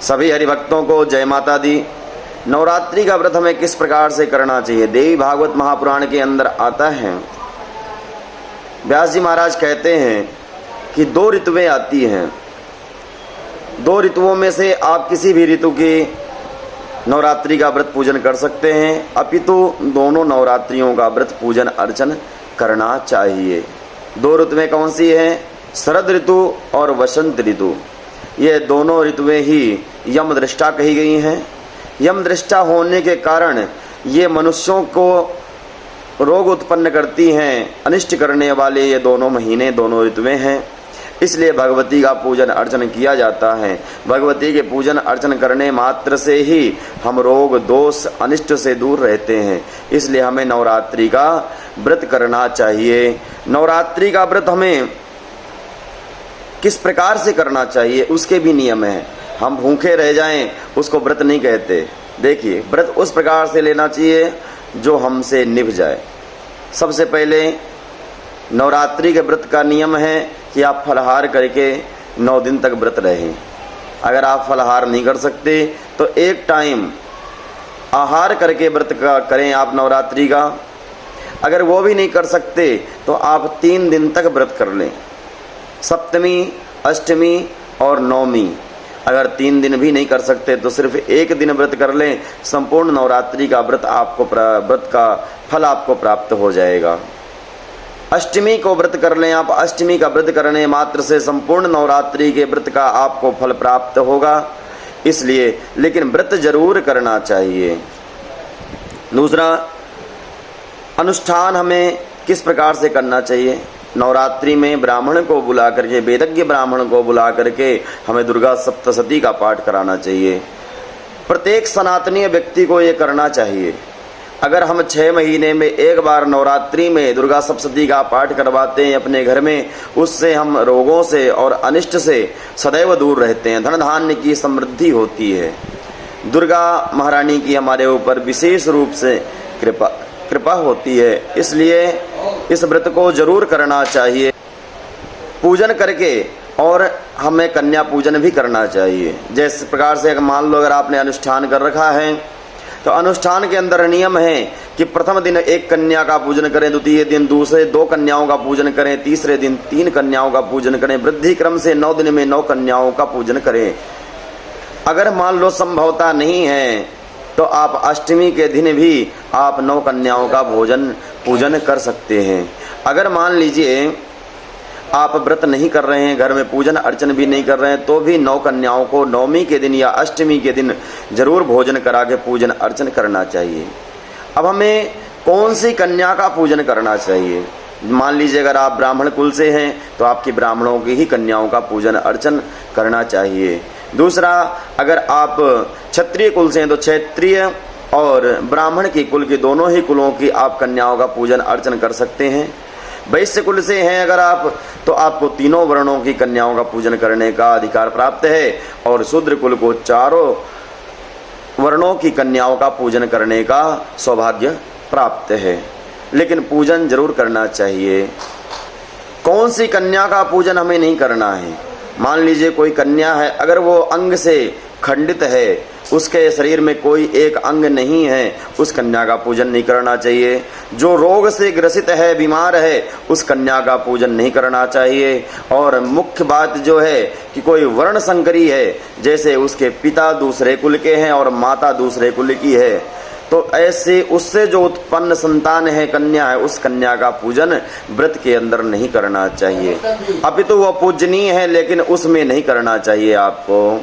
सभी हरिभक्तों को जय माता दी। नवरात्रि का व्रत हमें किस प्रकार से करना चाहिए? देवी भागवत महापुराण के अंदर आता है, व्यास जी महाराज कहते हैं कि 2 ऋतुएं आती हैं। 2 ऋतुओं में से आप किसी भी ऋतु की नवरात्रि का व्रत पूजन कर सकते हैं, अपितु दोनों नवरात्रियों का व्रत पूजन अर्चन करना चाहिए। 2 ऋतुएं कौन सी हैं? शरद ऋतु और वसंत ऋतु। ये दोनों ऋतुएं ही यम दृष्टा कही गई हैं। यम दृष्टा होने के कारण ये मनुष्यों को रोग उत्पन्न करती हैं, अनिष्ट करने वाले ये दोनों महीने, दोनों ऋतुएं हैं। इसलिए भगवती का पूजन अर्चन किया जाता है। भगवती के पूजन अर्चन करने मात्र से ही हम रोग दोष अनिष्ट से दूर रहते हैं। इसलिए हमें नवरात्रि का व्रत करना चाहिए। नवरात्रि का व्रत हमें किस प्रकार से करना चाहिए उसके भी नियम हैं। हम भूखे रह जाएं उसको व्रत नहीं कहते। देखिए, व्रत उस प्रकार से लेना चाहिए जो हमसे निभ जाए। सबसे पहले नवरात्रि के व्रत का नियम है कि आप फलाहार करके 9 दिन तक व्रत रहें। अगर आप फलाहार नहीं कर सकते तो एक टाइम आहार करके व्रत का करें आप नवरात्रि का। अगर वो भी नहीं कर सकते तो आप 3 दिन तक व्रत कर लें, सप्तमी, अष्टमी और नवमी। अगर 3 दिन भी नहीं कर सकते तो सिर्फ 1 दिन व्रत कर लें। संपूर्ण नवरात्रि का व्रत का फल आपको प्राप्त हो जाएगा। अष्टमी को व्रत कर लें आप। अष्टमी का व्रत करने मात्र से संपूर्ण नवरात्रि के व्रत का आपको फल प्राप्त होगा। इसलिए लेकिन व्रत जरूर करना चाहिए। दूसरा, अनुष्ठान हमें किस प्रकार से करना चाहिए? नवरात्रि में ब्राह्मण को बुला करके, वेदज्ञ ब्राह्मण को बुला करके हमें दुर्गा सप्तशती का पाठ कराना चाहिए। प्रत्येक सनातनीय व्यक्ति को ये करना चाहिए। अगर हम 6 महीने में एक बार नवरात्रि में दुर्गा सप्तशती का पाठ करवाते हैं अपने घर में, उससे हम रोगों से और अनिष्ट से सदैव दूर रहते हैं। धन धान्य की समृद्धि होती है। दुर्गा महारानी की हमारे ऊपर विशेष रूप से कृपा होती है। इसलिए इस व्रत को जरूर करना चाहिए पूजन करके। और हमें कन्या पूजन भी करना चाहिए। जिस प्रकार से मान लो अगर आपने अनुष्ठान कर रखा है तो अनुष्ठान के अंदर नियम है कि प्रथम दिन 1 कन्या का पूजन करें, द्वितीय दिन दूसरे 2 कन्याओं का पूजन करें, तीसरे दिन 3 कन्याओं का पूजन करें, वृद्धि क्रम से 9 दिन में 9 कन्याओं का पूजन करें। अगर मान लो संभवता नहीं है तो आप अष्टमी के दिन भी आप 9 कन्याओं का पूजन कर सकते हैं। अगर मान लीजिए आप व्रत नहीं कर रहे हैं, घर में पूजन अर्चन भी नहीं कर रहे हैं, तो भी 9 कन्याओं को नवमी के दिन या अष्टमी के दिन जरूर भोजन करा के पूजन अर्चन करना चाहिए। अब हमें कौन सी कन्या का पूजन करना चाहिए? मान लीजिए अगर आप ब्राह्मण कुल से हैं तो आपकी ब्राह्मणों की ही कन्याओं का पूजन अर्चन करना चाहिए। दूसरा, अगर आप क्षत्रिय कुल से हैं तो क्षत्रिय और ब्राह्मण की कुल की दोनों ही कुलों की आप कन्याओं का पूजन अर्चन कर सकते हैं। वैश्य कुल से हैं अगर आप तो आपको तीनों वर्णों की कन्याओं का पूजन करने का अधिकार प्राप्त है। और शूद्र कुल को चारों वर्णों की कन्याओं का पूजन करने का सौभाग्य प्राप्त है। लेकिन पूजन जरूर करना चाहिए। कौन सी कन्या का पूजन हमें नहीं करना है? मान लीजिए कोई कन्या है, अगर वो अंग से खंडित है, उसके शरीर में कोई एक अंग नहीं है, उस कन्या का पूजन नहीं करना चाहिए। जो रोग से ग्रसित है, बीमार है, उस कन्या का पूजन नहीं करना चाहिए। और मुख्य बात जो है कि कोई वर्ण संकरी है, जैसे उसके पिता दूसरे कुल के हैं और माता दूसरे कुल की है, तो ऐसे उससे जो उत्पन्न संतान है, कन्या है, उस कन्या का पूजन व्रत के अंदर नहीं करना चाहिए। अभी तो वह पूजनीय है लेकिन उसमें नहीं करना चाहिए आपको।